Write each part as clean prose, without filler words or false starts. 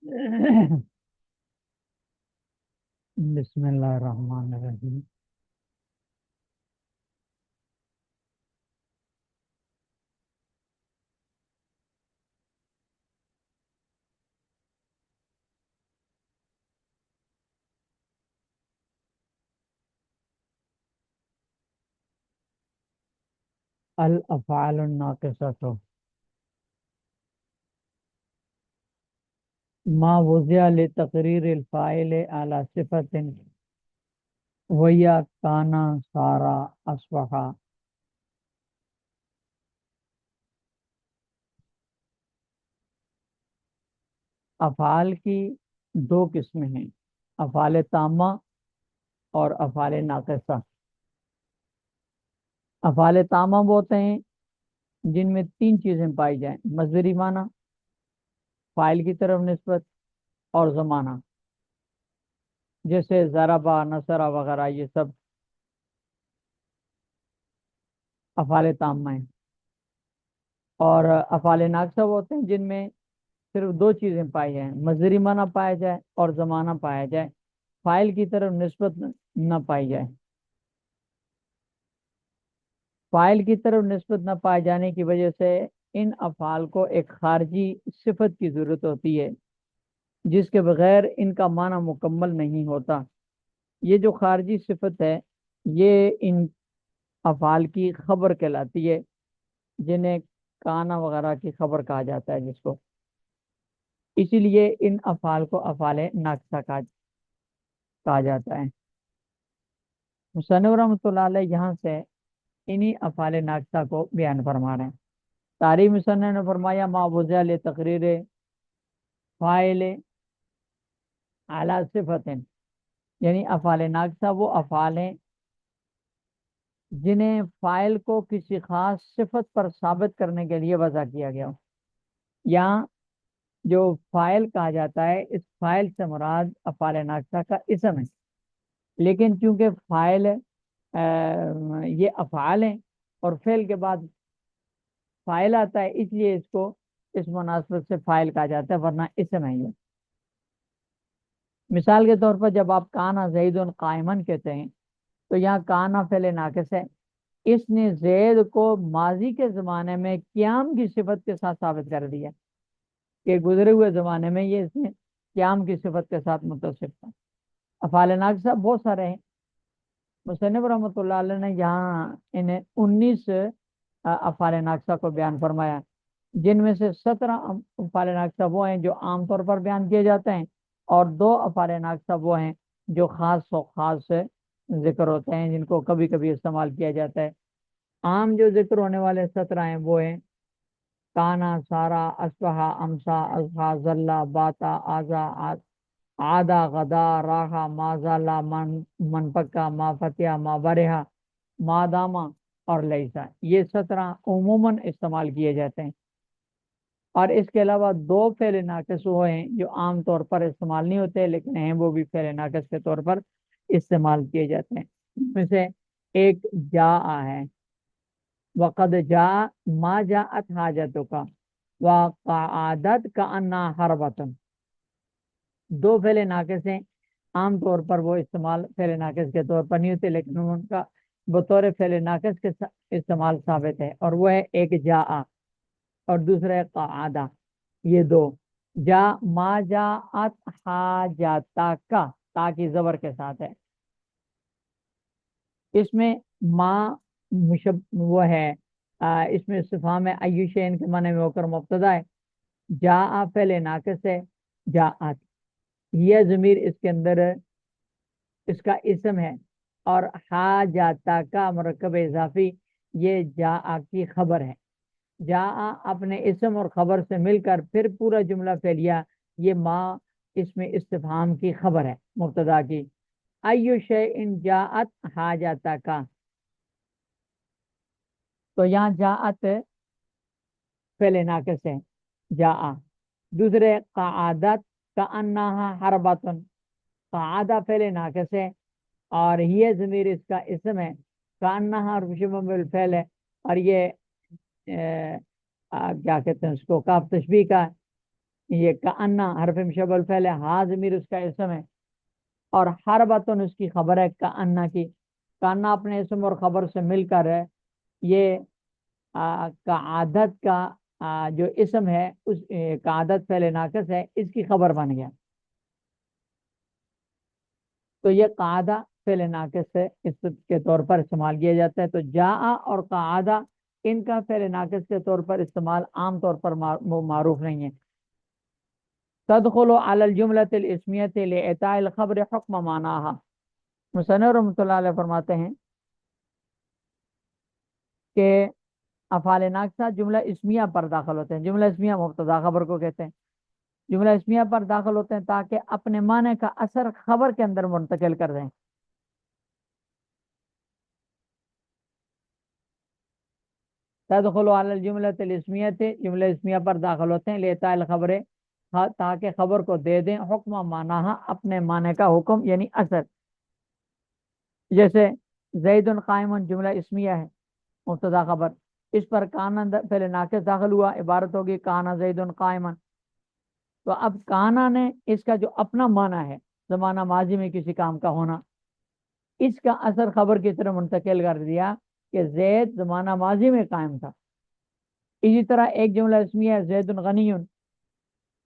بسم اللہ الرحمن الرحیم۔ الافعال الناقصة ما وضع لتقریر الفاعل على صفة وهي كان صار اصبح۔ افعال کی دو قسمیں ہیں، افعال تامہ اور افعال ناقصہ۔ افعال تامہ وہ ہوتے ہیں جن میں تین چیزیں پائی جائیں: مصدری معنی، فاعل کی طرف نسبت، اور زمانہ، جیسے ضربا، نصرا وغیرہ، یہ سب افعال تامہ ہیں۔ اور افعال ناقصہ وہ ہوتے ہیں جن میں صرف دو چیزیں پائی جائیں: مصدری معنی پایا جائے اور زمانہ پایا جائے، فاعل کی طرف نسبت نہ پائی جائے۔ فاعل کی طرف نسبت نہ پائے جانے کی وجہ سے ان افعال کو ایک خارجی صفت کی ضرورت ہوتی ہے جس کے بغیر ان کا معنی مکمل نہیں ہوتا۔ یہ جو خارجی صفت ہے یہ ان افعال کی خبر کہلاتی ہے، جنہیں کانا وغیرہ کی خبر کہا جاتا ہے جس کو، اسی لیے ان افعال کو افعال ناقصہ کہا جاتا ہے۔ مصنف رحمۃ اللہ علیہ یہاں سے انہی افعال ناقصہ کو بیان فرما رہے ہیں۔ تاریخ مصنف نے فرمایا ما وضع لتقریر فاعل اعلی صفت، یعنی افعال ناقصہ وہ افعال ہیں جنہیں فاعل کو کسی خاص صفت پر ثابت کرنے کے لیے وضع کیا گیا ہو۔ یہاں جو فاعل کہا جاتا ہے اس فاعل سے مراد افعال ناقصہ کا اسم ہے، لیکن چونکہ فاعل یہ افعال ہیں اور فعل کے بعد فاعل آتا ہے اس لیے اس کو اس مناسبت سے فاعل کہا جاتا ہے، ورنہ اسم ہے یہ۔ مثال کے طور پر جب آپ کانا زید قائمن کہتے ہیں تو یہاں کانا فعل ناقص ہے، اس نے زید کو ماضی کے زمانے میں قیام کی صفت کے ساتھ ثابت کر دیا کہ گزرے ہوئے زمانے میں یہ اس نے قیام کی صفت کے ساتھ متصف تھا۔ افعال ناقصہ بہت سارے ہیں۔ مصنف رحمۃ اللہ علیہ نے یہاں انہیں 19 افعال ناقصہ کو بیان فرمایا، جن میں سے 17 افعال ناقصہ وہ ہیں جو عام طور پر بیان کیے جاتے ہیں، اور 2 افعال ناقصہ وہ ہیں جو خاص و خاص ذکر ہوتے ہیں، جن کو کبھی کبھی استعمال کیا جاتا ہے۔ عام جو ذکر ہونے والے 17 ہیں وہ ہیں کانا، سارا، اسبہا، امسا، اضحا، ذلہ، باتا، آزا، آدھا، غدا، راہا، مازالا، من پکا، ما فتح، ما برہا، ما داما اور لیسا، یہ 17 عموماً استعمال کیے جاتے ہیں۔ اور اس کے علاوہ 2 فعل ناقص وہ ہیں جو عام طور پر استعمال نہیں ہوتے لیکن ہیں وہ بھی فعل ناقص کے طور پر استعمال کیے جاتے ہیں۔ ان میں سے ایک جا ہے، وقد جا ما جاءت حاجتک وقعدت کأنہا حربۃ، 2 فعل ناقص ہیں، عام طور پر وہ استعمال فعل ناقص کے طور پر نہیں ہوتے لیکن ان کا بطور فعل ناقص کے استعمال ثابت ہے، اور وہ ہے ایک جا اور دوسرا ہے قعدہ۔ یہ 2 جا ما جاءت حاجتک کا تا کی زبر کے ساتھ ہے، اس میں ما وہ ہے اس میں استفہام ہے ایو شیء کے معنی میں ہو کر مبتدا ہے، جا فعل ناقص ہے، جاءت یہ ضمیر اس کے اندر اس کا اسم ہے، اور حاجتہ کا مرکب اضافی یہ جا کی خبر ہے۔ جا اپنے اسم اور خبر سے مل کر پھر پورا جملہ فعلیہ، یہ ما اس میں استفہام کی خبر ہے مبتدا کی۔ ایو شیء جاءت حاجتہ کا، تو یہاں جاءت فعل ناقص ہے جا۔ دوسرے قعدت کأنہا حربۃ، قعدہ فعل ناقص ہے اور یہ ضمیر اس کا اسم ہے، کأنہا شبہ بالفعل ہے، اور یہ کیا کہتے ہیں اس کو کاف تشبیہ کا ہے، یہ کأنہ حرف مشبل فعل ہے، ہا ضمیر اس کا اسم ہے، اور حربتن اس کی خبر ہے کأنہ کی۔ کأنہ اپنے اسم اور خبر سے مل کر ہے، یہ قعادت کا جو اسم ہے، اس قعادت فعل ناقص ہے، اس کی خبر بن گیا، تو یہ قعدہ فعل ناقص سے اس کے طور پر استعمال کیا جاتا ہے۔ تو جاء اور قعدہ ان کا فعل ناقص کے طور پر استعمال عام طور پر معروف نہیں ہے۔ تدخل علی الجملۃ الاسمیۃ لاعطاء الخبر حکم معناها، مصنف رحمۃ اللہ علیہ فرماتے ہیں کہ افعال ناقصہ جملہ اسمیہ پر داخل ہوتے ہیں۔ جملہ اسمیہ مبتدا خبر کو کہتے ہیں، جملہ اسمیہ پر داخل ہوتے ہیں تاکہ اپنے معنی کا اثر خبر کے اندر منتقل کر دیں۔ تدخل علی الجملۃ الاسمیۃ، جملہ اسمیہ پر داخل ہوتے ہیں لاعطاء الخبر، تاکہ خبر کو دے دیں حکم معناها، اپنے معنی کا حکم یعنی اثر۔ جیسے زید قائم جملہ اسمیہ ہے، مبتدا خبر، اس پر کانا پہلے ناقص داخل ہوا، عبارت ہوگی کانا زید قائما۔ تو اب کانا نے اس کا جو اپنا معنی ہے زمانہ ماضی میں کسی کام کا ہونا، اس کا اثر خبر کی طرح منتقل کر دیا کہ زید زمانہ ماضی میں قائم تھا۔ اسی طرح ایک جملہ اسمیہ ہے زید غنی،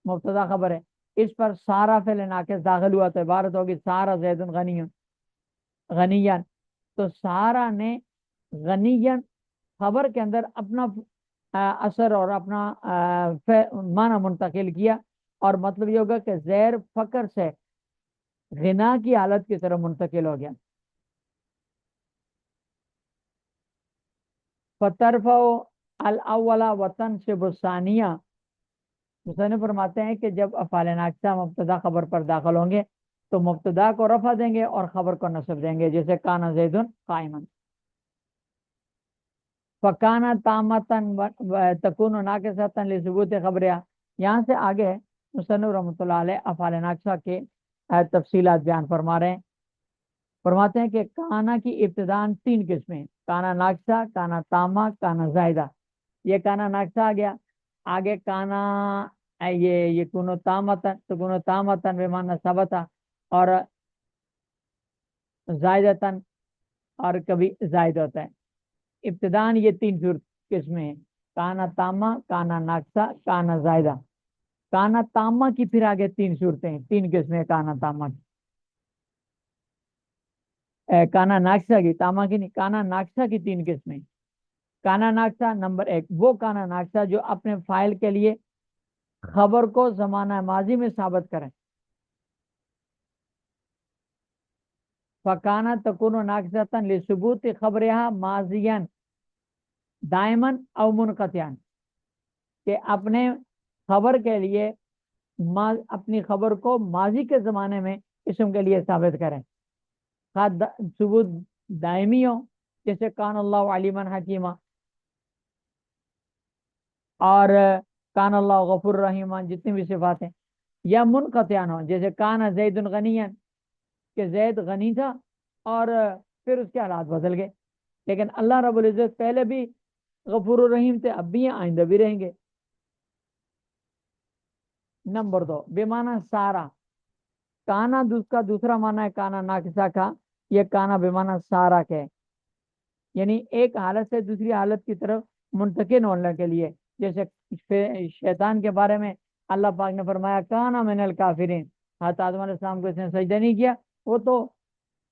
مبتدا خبر ہے، اس پر سارا فعل ناقص داخل ہوا تو عبارت ہوگی سارا زید غنی غنیان۔ تو سارا نے غنیان خبر کے اندر اپنا اثر اور اپنا معنی منتقل کیا، اور مطلب یہ ہوگا کہ زیر فقر سے غنا کی حالت کی طرف منتقل ہو گیا۔ فَتَرْفَعُ الْأَوَّلَ وَتَنْصِبُ الثَّانِيَ، مصنف فرماتے ہیں کہ جب افعال ناقصہ مبتدا خبر پر داخل ہوں گے تو مبتدا کو رفع دیں گے اور خبر کو نصب دیں گے، جیسے کانا زید قائما۔ فکانا تامتن تکون ناقصتن لثبوت خبریا، یہاں سے آگے مصنف رحمۃ اللہ علیہ افعال ناقصہ کے تفصیلات بیان فرما رہے ہیں۔ فرماتے ہیں کہ کانا کی ابتدان تین قسمیں، کانا ناقصہ، کانا تامہ، کانا زائدہ۔ یہ کانا ناقصہ آ گیا، آگے کانا یہ کنو تامتن، تو کنو تامتن بمعنی ثبتا، اور زائدتن، اور کبھی زائد ہوتا ہے۔ ابتدان یہ تین صورت قسمیں ہیں، کانا تامہ، کانا ناقصہ، کانا زائدہ۔ کانا تامہ کی پھر آگے تین صورتیں ہیں، تین قسمیں کانا تامہ کی، کانا ناقصہ کی، تامہ کی نہیں، کانا ناقصہ کی تین قسمیں۔ کانا ناقصہ نمبر ایک، وہ کانا ناقصہ جو اپنے فائل کے لیے خبر کو زمانہ ماضی میں ثابت کریں۔ فکانا تکون ناقصتن لثبوت خبرها ماضیاً دائما او منقطعا، کہ اپنے خبر کے لیے اپنی خبر کو ماضی کے زمانے میں اسم کے لیے ثابت کریں، ثبوت دائمی ہو، جیسے کان اللہ علیما حکیمہ، اور کان اللہ غفور رحیمہ، جتنی بھی صفات ہیں، یا منقطعان ہو، جیسے کان زید غنیان، کہ زید غنی تھا اور پھر اس کے حالات بدل گئے، لیکن اللہ رب العزت پہلے بھی غفور الرحیم تھے، اب بھی ہیں، آئندہ بھی رہیں گے۔ نمبر دو، بے معنی سارا، کانا کا دوسرا معنی ہے کانا ناقصہ کا، یہ کانا بے معنی سارا کے، یعنی ایک حالت سے دوسری حالت کی طرف منتقل ہونے کے لیے، جیسے شیطان کے بارے میں اللہ پاک نے فرمایا کانا من الکافرین، حضرت آدم علیہ السلام کو اس نے سجدہ نہیں کیا، وہ تو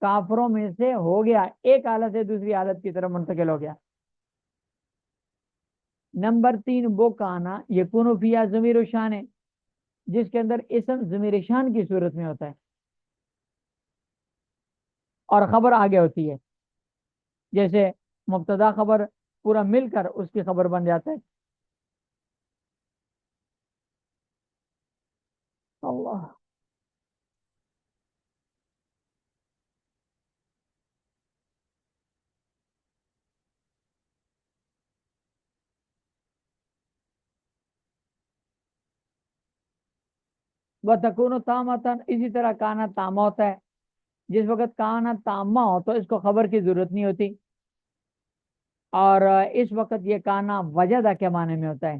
کافروں میں سے ہو گیا، ایک حالت سے دوسری حالت کی طرف منتقل ہو گیا۔ نمبر تین، وہ کانا یکون فیہا ضمیر شان ہے، جس کے اندر اسم ضمیر شان کی صورت میں ہوتا ہے اور خبر آگے ہوتی ہے، جیسے مبتدا خبر پورا مل کر اس کی خبر بن جاتا ہے۔ اللہ، وَتَكُونُ تَامَّةً، اسی طرح کانا تامہ ہوتا ہے، جس وقت کانا تامہ ہو تو اس کو خبر کی ضرورت نہیں ہوتی، اور اس وقت یہ کانا وجدہ کے معنی میں ہوتا ہے۔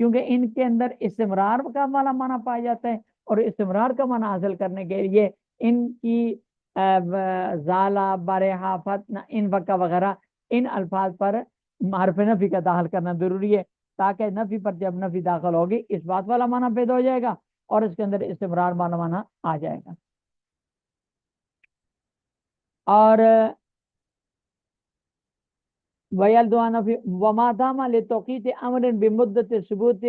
کیونکہ ان کے اندر استمرار کا والا معنی پایا جاتا ہے، اور استمرار کا معنی حاصل کرنے کے لیے ان کی زالہ، برحا، فتن، ان وقع وغیرہ ان الفاظ پر حرف نفی کا داخل کرنا ضروری ہے، تاکہ نفی پر جب نفی داخل ہوگی اس بات والا معنی پیدا ہو جائے گا اور اس کے اندر استمرار والا معنی آ جائے گا۔ اور وما دام لتوقیت امر بمدت ثبوت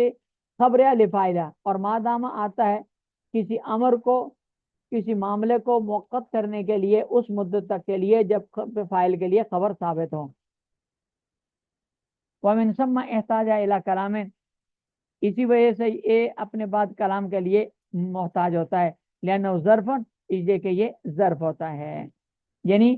خبر لفائلہ، اور ما دام آتا ہے کسی امر کو، کسی معاملے کو موقت کرنے کے لیے اس مدت تک کے لیے جب فائل کے لیے خبر ثابت ہو۔ ومن ثم احتاج الى کلام، اسی وجہ سے یہ اپنے بعد کلام کے لیے محتاج ہوتا ہے، لأنه ظرف، اس لیے کہ یہ ظرف ہوتا ہے، یعنی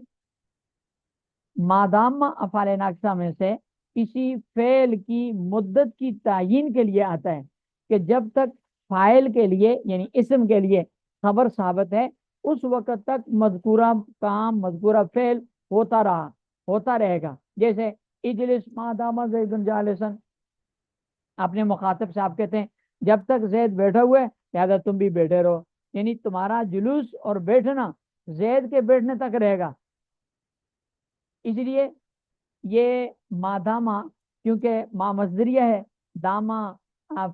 مادام افعال ناقصہ میں سے کسی فعل کی مدت کی تعیین کے لیے آتا ہے کہ جب تک فاعل کے لیے یعنی اسم کے لیے خبر ثابت ہے اس وقت تک مذکورہ کام، مذکورہ فعل ہوتا رہے گا۔ جیسے اجلس مادام زید جالسن، اپنے مخاطب سے آپ کہتے ہیں جب تک زید بیٹھا ہوا ہے لہذا تم بھی بیٹھے رہو، یعنی تمہارا جلوس اور بیٹھنا زید کے بیٹھنے تک رہے گا۔ اس لیے یہ ماداما کیونکہ ما مصدریہ ہے، داما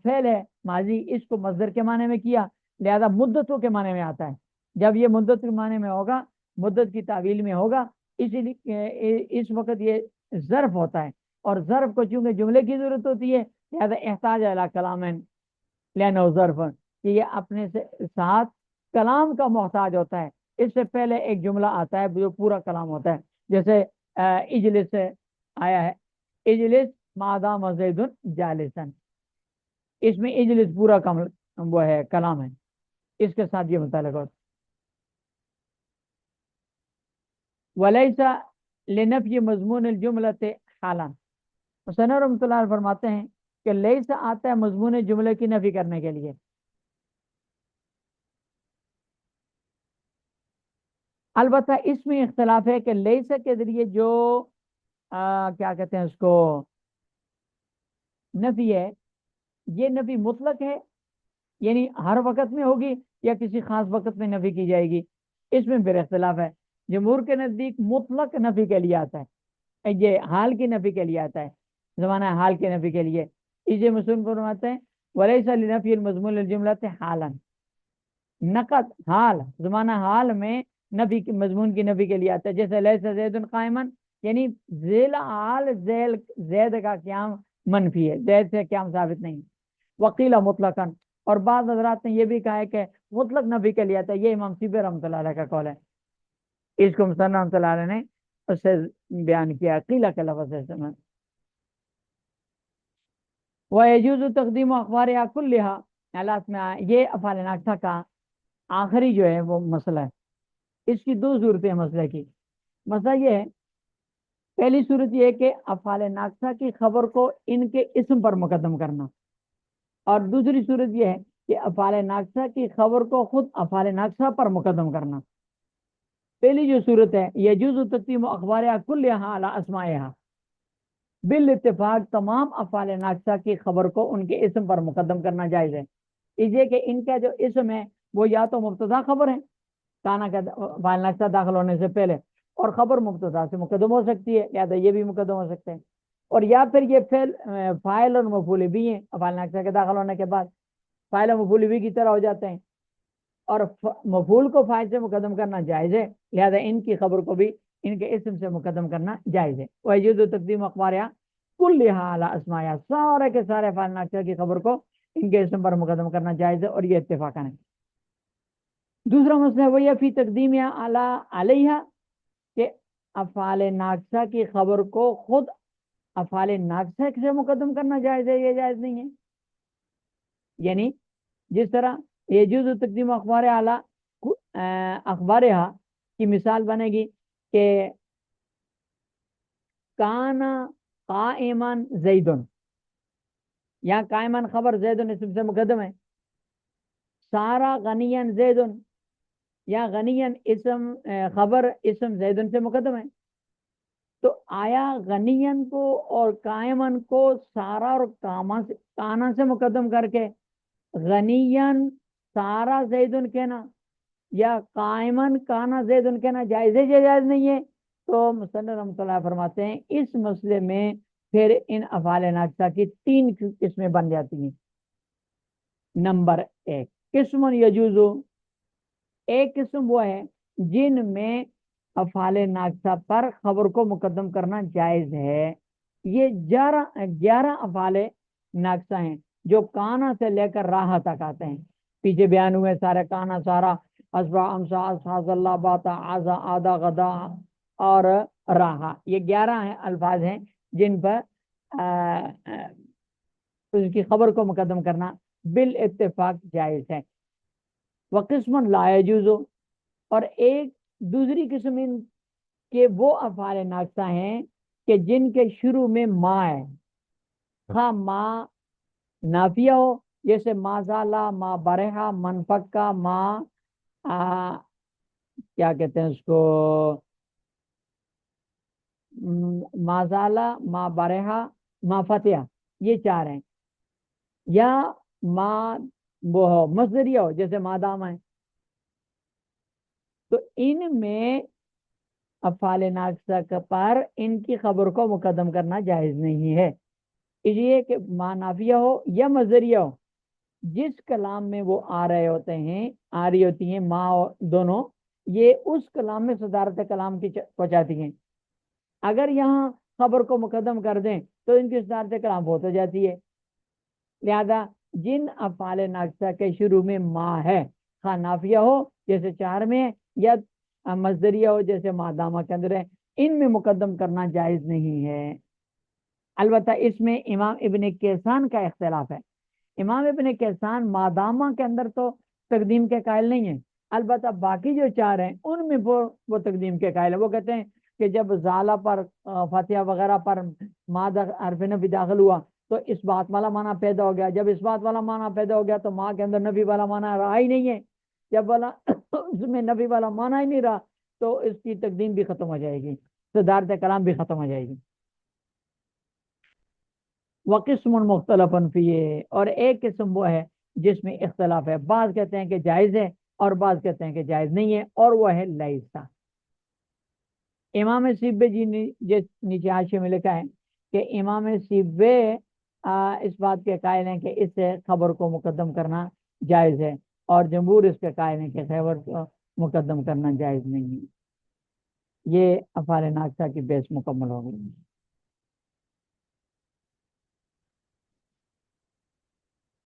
فعل ہے ماضی، اس کو مصدر کے معنی میں کیا لہذا مدتوں کے معنی میں آتا ہے۔ جب یہ مدت کے معنی میں ہوگا، مدت کی تعویل میں ہوگا، اسی لیے اس وقت یہ ظرف ہوتا ہے، اور ظرف کو چونکہ جملے کی ضرورت ہوتی ہے لہذا احتاج الی کلام لأنه ظرف، کہ یہ اپنے سے ساتھ کلام کا محتاج ہوتا ہے۔ اس سے پہلے ایک جملہ آتا ہے جو پورا کلام ہوتا ہے، جیسے اجلس سے آیا ہے اجلس مادام زید جالسن، اس میں اجلس پورا وہ ہے کلام ہے، اس کے ساتھ یہ متعلق ہوتا ہے۔ ولیس لنفی مضمون الجملۃ حالا، مصنف رحمۃ اللہ علیہ فرماتے ہیں کہ لیس آتا ہے مضمون جملے کی نفی کرنے کے لیے، البتہ اس میں اختلاف ہے کہ لیس کے ذریعے جو کیا کہتے ہیں اس کو نفی ہے، یہ نفی مطلق ہے یعنی ہر وقت میں ہوگی یا کسی خاص وقت میں نفی کی جائے گی، اس میں پھر اختلاف ہے۔ جمہور کے نزدیک مطلق نفی کے لیے آتا ہے، یہ حال کی نفی کے لیے آتا ہے، زمانہ حال کی نفی کے لیے، اسے مصنف فرماتے ہیں ولیس لنفی المضمون الجملۃ حالا، نقد حال زمانہ حال میں نفی کی مضمون کی نفی کے لیے آتا ہے، جیسے لیس زید قائما، یعنی ذیل حال زید کا قیام منفی ہے، زید سے قیام ثابت نہیں۔ وقیل مطلقا، اور بعض حضرات نے یہ بھی کہا ہے کہ مطلق نفی کے لیے آتا ہے، یہ امام سیبوی رحمۃ اللہ علیہ کا قول ہے، اس کو مصنف رحمۃ اللہ علیہ نے اس سے بیان کیا قیلہ کے لفظ سے سمجھ۔ وَيَجُوزُ تقدیم اخبار کلھا، حالات میں یہ افعال ناقصہ کا آخری جو ہے وہ مسئلہ ہے، اس کی دو صورتیں مسئلہ کی۔ مسئلہ یہ ہے، پہلی صورت یہ ہے کہ افعال ناقصہ کی خبر کو ان کے اسم پر مقدم کرنا، اور دوسری صورت یہ ہے کہ افعال ناقصہ کی خبر کو خود افعال ناقصہ پر مقدم کرنا۔ پہلی جو صورت ہے یجوز تقدیم اخبار کلھا علی اسمائہا، بالاتفاق تمام افعال ناقصہ کی خبر کو ان کے اسم پر مقدم کرنا جائز ہے، اس لیے کہ ان کا جو اسم ہے وہ یا تو مبتدا خبر ہے کانا کا فاعل ناقصہ داخل ہونے سے پہلے، اور خبر مبتدا سے مقدم ہو سکتی ہے لہٰذا یہ بھی مقدم ہو سکتے ہیں، اور یا پھر یہ فاعل اور مفعول بھی ہیں، افعال ناقصہ کے داخل ہونے کے بعد فاعل اور مفعول بھی کی طرح ہو جاتے ہیں، اور مفعول کو فاعل سے مقدم کرنا جائز ہے لہذا ان کی خبر کو بھی ان کے اسم سے مقدم کرنا جائز ہے۔ وَيَجُوزُ تقدیم اخبارها كلها على اسمائها، سارے کے سارے افعال ناقصہ کی خبر کو ان کے اسم پر مقدم کرنا جائز ہے، اور یہ اتفاقاً ہے۔ دوسرا مسئلہ وہ یہ فی تقدیم علیہا، کہ افعال ناقصہ کی خبر کو خود افعال ناقصہ سے مقدم کرنا جائز ہے، یہ جائز نہیں ہے، یعنی جس طرح یجوز تقدیم اخبارها کی مثال بنے گی کہ کان قائما زید، یا قائما خبر زید اسم سے مقدم ہے، سارا غنیا زید، یا غنیا اسم خبر اسم زید سے مقدم ہے، تو آیا غنین کو اور قائمن کو سارا اور کانا سے مقدم کر کے غنین سارا زیدن کہنا یا قائمن کانا زیدن کہنا جائز ہے یا جائز نہیں ہے؟ تو مصنف رحمۃ اللہ فرماتے ہیں اس مسئلے میں پھر ان افعال ناقصہ کی 3 قسمیں بن جاتی ہیں۔ نمبر 1 قسم یجوزو، ایک قسم وہ ہے جن میں افعال ناقصہ پر خبر کو مقدم کرنا جائز ہے۔ یہ 11 افعال ناقصہ ہیں جو کانا سے لے کر راہ تک آتے ہیں، پیچھے بیان ہوئے سارے، کانا سارا، اسبا امسا اسحاظ اللہ باتا آزا آدھا غدا اور راہا، یہ 11 الفاظ ہیں جن پر اس کی خبر کو مقدم کرنا بالاتفاق جائز ہے۔ وقسم لا یجوز، اور ایک دوسری قسم ان کے وہ افعال ناقصہ ہیں کہ جن کے شروع میں ما ہے، خواہ ما نافیہ ہو، جیسے ما زالا، ما برہا، منفکا، ما کیا کہتے ہیں اس کو، ما زالا، ما برہا، ما فتح، یہ 4 ہیں، یا ما وہ ہو مصدریہ ہو جیسے ما دام ہے۔ تو ان میں افعال ناقصہ پر ان کی خبر کو مقدم کرنا جائز نہیں ہے، اس لیے کہ ما نافیہ ہو یا مصدریہ ہو، جس کلام میں وہ آ رہے ہوتے ہیں، آ رہی ہوتی ہیں ما اور دونوں، یہ اس کلام میں صدارت کلام کی پہنچاتی ہیں۔ اگر یہاں خبر کو مقدم کر دیں تو ان کی صدارت کلام بہت ہو جاتی ہے، لہذا جن افعال ناقصہ کے شروع میں ما ہے، خواہ نافیہ ہو جیسے 4 میں ہے یا مصدریہ ہو جیسے مادامہ کے اندر ہے، ان میں مقدم کرنا جائز نہیں ہے۔ البتہ اس میں امام ابن کیسان کا اختلاف ہے۔ امام ابن کیسان مادامہ کے اندر تو تقدیم کے قائل نہیں ہیں، البتہ باقی جو 4 ہیں ان میں وہ تقدیم کے قائل ہیں۔ وہ کہتے ہیں کہ جب زالہ پر فاتحہ وغیرہ پر ماد حرف نفی داخل ہوا تو اس بات والا معنی پیدا ہو گیا، جب اس بات والا معنی پیدا ہو گیا تو ماں کے اندر نفی والا معنی رہا ہی نہیں ہے، جب والا اس میں نفی والا معنی ہی نہیں رہا تو اس کی تقدیم بھی ختم ہو جائے گی، صدارت کلام بھی ختم ہو جائے گی۔ وقسم مختلف فیہ، اور ایک قسم وہ ہے جس میں اختلاف ہے، بعض کہتے ہیں کہ جائز ہے اور بعض کہتے ہیں کہ جائز نہیں ہے، اور وہ ہے لیسا۔ امام سیبوی جی نے نیچے حاشیے میں لکھا ہے کہ امام سیبوی اس بات کے قائل ہیں کہ اس سے خبر کو مقدم کرنا جائز ہے، اور جمہور اس کے قائل ہیں کہ خبر کو مقدم کرنا جائز نہیں ہے۔ یہ افعال ناقصہ کی بحث مکمل ہو گئی۔